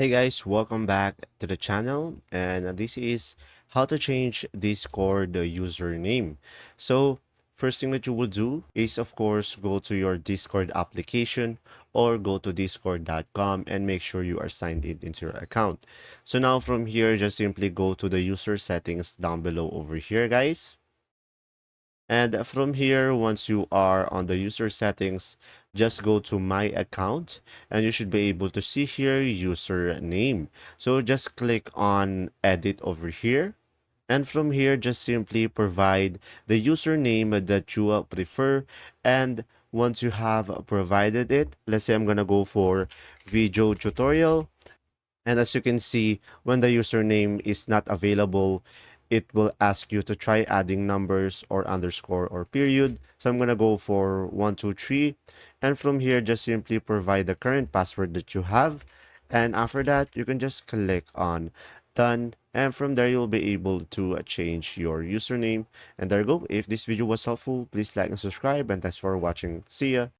Hey guys, welcome back to the channel, and this is how to change Discord username. So first thing that you will do is of course go to your Discord application or go to discord.com and make sure you are signed in into your account. So now from here, just simply go to the user settings down below over here, guys. And from here, once you are on the user settings, just go to my account and you should be able to see here username. So just click on edit over here. And from here, just simply provide the username that you prefer. And once you have provided it, let's say I'm going to go for video tutorial. And as you can see, when the username is not available, it will ask you to try adding numbers or underscore or period. So I'm going to go for 123. And from here, just simply provide the current password that you have. And after that, you can just click on done. And from there, you'll be able to change your username. And there you go. If this video was helpful, please like and subscribe. And thanks for watching. See ya.